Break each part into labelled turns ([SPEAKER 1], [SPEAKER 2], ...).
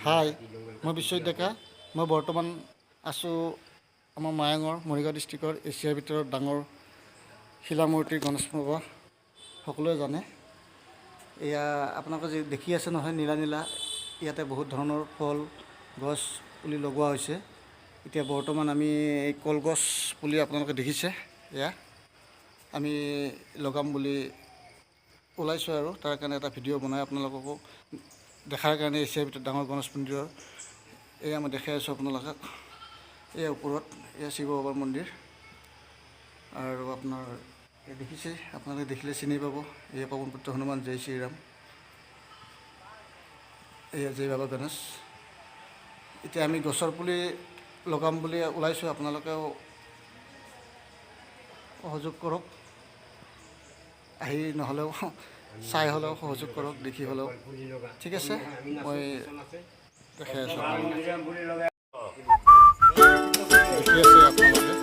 [SPEAKER 1] হাই, মই বিশ্বজিৎ ডেকা। মই বৰ্তমান আছোঁ আমাৰ মায়ঙৰ মৰিগাঁও ডিষ্ট্ৰিক্টৰ এছিয়াৰ ভিতৰত ডাঙৰ শিলামূৰ্তি গণেশ বাবা। সকলোৱে জানে। এয়া আপোনালোকে যি দেখি আছে নহয়, নীলা নীলা, ইয়াতে বহুত ধৰণৰ ফল গছ পুলি লগোৱা হৈছে। এতিয়া বৰ্তমান আমি এই কলগছ পুলি আপোনালোকে দেখিছে, এয়া আমি লগাম বুলি ওলাইছোঁ আৰু তাৰ কাৰণে এটা ভিডিঅ' বনাই আপোনালোককো দেখাৰ কাৰণে এছিয়াৰ ভিতৰত ডাঙৰ গণেশ মন্দিৰৰ এয়া মই দেখাই আছোঁ আপোনালোকক। এয়া ওপৰত এয়া শিৱ বাবাৰ মন্দিৰ আৰু আপোনাৰ দেখিছে, আপোনালোকে দেখিলে চিনি পাব। এয়া পৱন পুত্ৰ হনুমান, জয় শ্ৰীৰাম, এয়া জয় বাবা গণেশ। এতিয়া আমি গছৰ পুলি লগাম বুলি ওলাইছোঁ, আপোনালোকেও সহযোগ কৰক। আহি নহ'লেও চাই হ'লেও সহযোগ কৰক, দেখি হ'লেও ঠিক আছে। মই দেখাই আছোঁ দেখি আছে আপোনালোকে।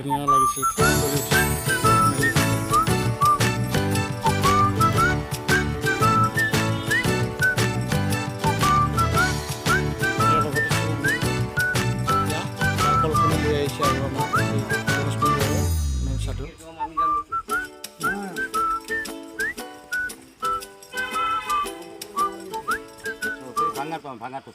[SPEAKER 1] ধুনীয়া লাগিছে। কল্পনা লৈ আহিছে আৰু আমাৰ মেইন সাধু ভাঙাটো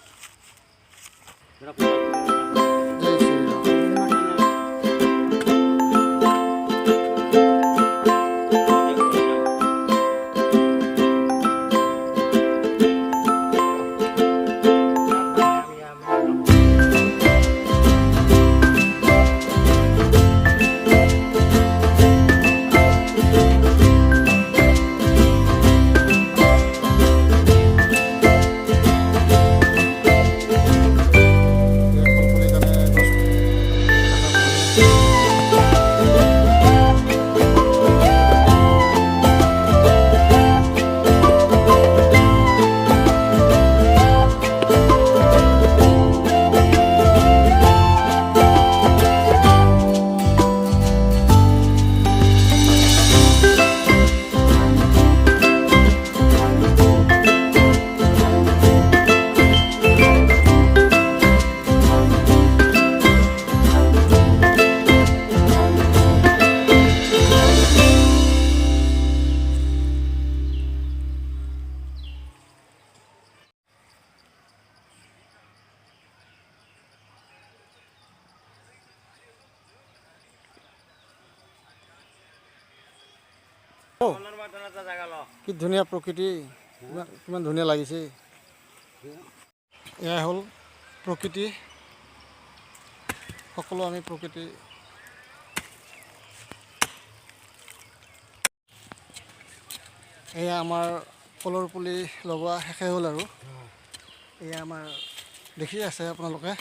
[SPEAKER 1] কি ধুনীয়া প্ৰকৃতি, কিমান ধুনীয়া লাগিছে। এয়া হ'ল প্ৰকৃতি, সকলো আমি প্ৰকৃতি এয়া আমাৰ ফলৰ পুলি লগোৱা শেষে হ'ল আৰু এয়া আমাৰ দেখি আছে আপোনালোকে।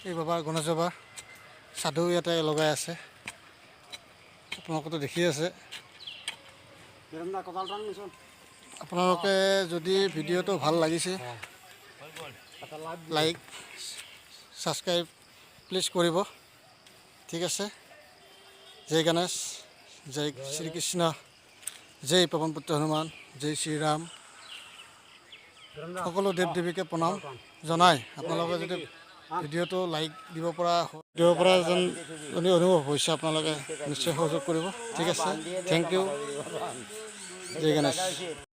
[SPEAKER 1] এই বাবা গণেশ বাবা সাধু ইয়াতে লগাই আছে, আপোনালোকেতো দেখি আছে। আপোনালোকে যদি ভিডিঅ'টো ভাল লাগিছে, লাইক ছাবস্ক্ৰাইব প্লিজ কৰিব, ঠিক আছে। জয় গণেশ, জয় শ্ৰীকৃষ্ণ, জয় পৱন পুত্ৰ হনুমান, জয় শ্ৰীৰাম। সকলো দেৱ দেৱীকে প্ৰণাম জনাই আপোনালোকে যদি ভিডিঅ'টো লাইক দিব পৰা যেন অনুভৱ হৈছে, আপোনালোকে নিশ্চয় সহযোগ কৰিব, ঠিক আছে। থেংক ইউ, জয় গণেশ।